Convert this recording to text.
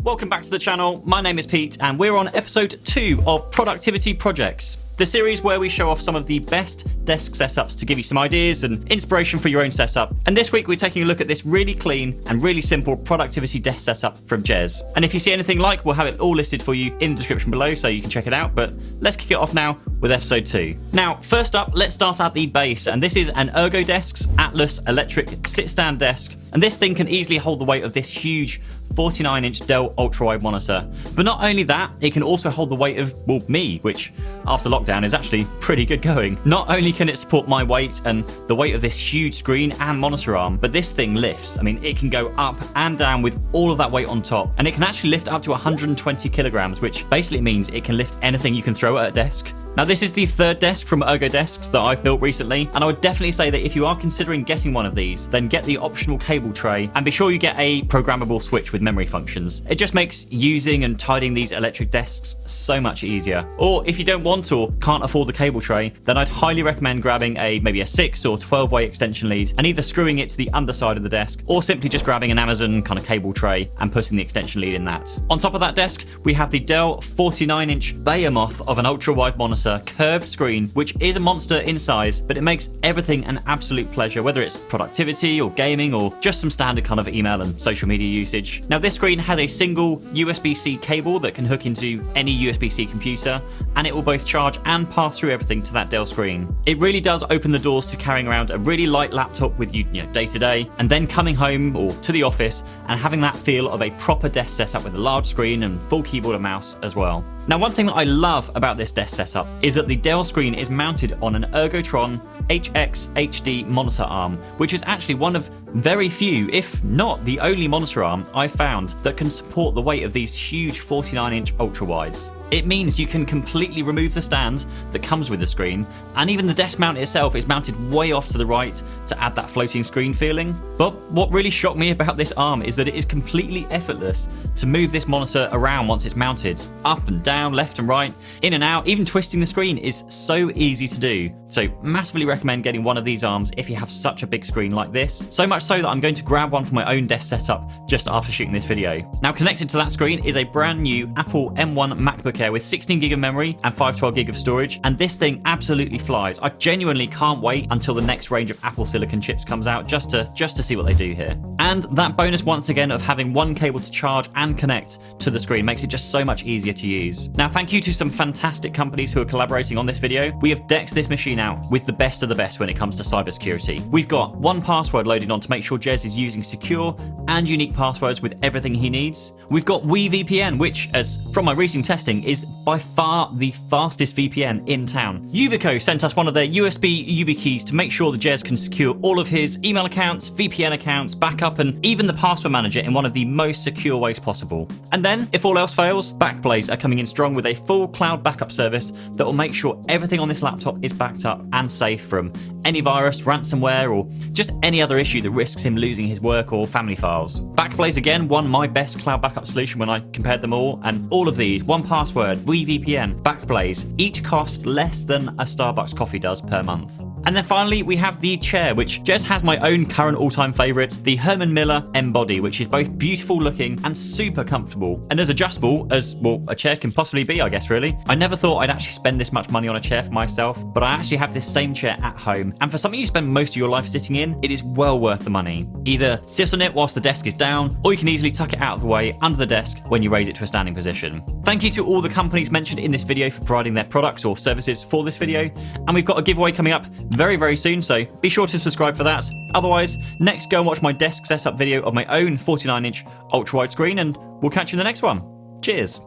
Welcome back to the channel. My name is Pete and we're on episode 2 of Productivity Projects, the series where we show off some of the best desk setups to give you some ideas and inspiration for your own setup. And this week we're taking a look at this really clean and really simple productivity desk setup from Jez. And if you see anything like, we'll have it all listed for you in the description below so you can check it out. But let's kick it off now with episode 2. Now, first up, let's start at the base. And this is an Ergo Desk's Atlas electric sit-stand desk. And this thing can easily hold the weight of this huge 49-inch Dell Ultrawide monitor. But not only that, it can also hold the weight of, well, me, which after lockdown is actually pretty good going. Not only can it support my weight and the weight of this huge screen and monitor arm, but this thing lifts. I mean, it can go up and down with all of that weight on top, and it can actually lift up to 120 kilograms, which basically means it can lift anything you can throw at a desk. Now, this is the third desk from Ergo Desks that I've built recently, and I would definitely say that if you are considering getting one of these, then get the optional cable tray and be sure you get a programmable switch with memory functions. It just makes using and tidying these electric desks so much easier. Or if you don't want or can't afford the cable tray, then I'd highly recommend grabbing maybe a 6 or 12 way extension lead and either screwing it to the underside of the desk or simply just grabbing an Amazon kind of cable tray and putting the extension lead in that. On top of that desk, we have the Dell 49-inch behemoth of an ultra-wide monitor curved screen, which is a monster in size, but it makes everything an absolute pleasure, whether it's productivity or gaming or just some standard kind of email and social media usage. Now, this screen has a single USB-C cable that can hook into any USB-C computer, and it will both charge and pass through everything to that Dell screen. It really does open the doors to carrying around a really light laptop with you day to day, and then coming home or to the office and having that feel of a proper desk setup with a large screen and full keyboard and mouse as well. Now, one thing that I love about this desk setup is that the Dell screen is mounted on an Ergotron HXHD monitor arm, which is actually one of very few, if not the only monitor arm I've found that can support the weight of these huge 49-inch ultrawides. It means you can completely remove the stand that comes with the screen, and even the desk mount itself is mounted way off to the right to add that floating screen feeling. But what really shocked me about this arm is that it is completely effortless to move this monitor around once it's mounted. Up and down, left and right, in and out, even twisting the screen is so easy to do. So massively recommend getting one of these arms if you have such a big screen like this. So much so that I'm going to grab one for my own desk setup just after shooting this video. Now, connected to that screen is a brand new Apple M1 MacBook Air with 16 gig of memory and 512 gig of storage, and this thing absolutely flies. I genuinely can't wait until the next range of Apple Silicon chips comes out just to see what they do here. And that bonus once again of having one cable to charge and connect to the screen makes it just so much easier to use. Now, thank you to some fantastic companies who are collaborating on this video. We have decked this machine out with the best of the best when it comes to cybersecurity. We've got 1Password loaded on to make sure Jez is using secure and unique passwords with everything he needs. We've got VPN, which, as from my recent testing, is by far the fastest VPN in town. Yubico sent us one of their USB YubiKeys to make sure that Jez can secure all of his email accounts, VPN accounts, backup, and even the password manager in one of the most secure ways possible. And then, if all else fails, Backblaze are coming in strong with a full cloud backup service that will make sure everything on this laptop is backed up and safe from any virus, ransomware, or just any other issue that risks him losing his work or family files. Backblaze again won my best cloud backup solution when I compared them all, and all of these, 1Password, VPN, Backblaze, each cost less than a Starbucks coffee does per month. And then finally, we have the chair, which Jez has my own current all-time favourite, the Herman Embody, which is both beautiful looking and super comfortable, and as adjustable as, well, a chair can possibly be, I guess, really. I never thought I'd actually spend this much money on a chair for myself, but I actually have this same chair at home, and for something you spend most of your life sitting in, it is well worth the money. Either sit on it whilst the desk is down, or you can easily tuck it out of the way under the desk when you raise it to a standing position. Thank you to all the companies mentioned in this video for providing their products or services for this video, and we've got a giveaway coming up very, very soon, so be sure to subscribe for that. Otherwise, next go and watch my desk setup video of my own 49-inch ultra-wide screen, and we'll catch you in the next one. Cheers!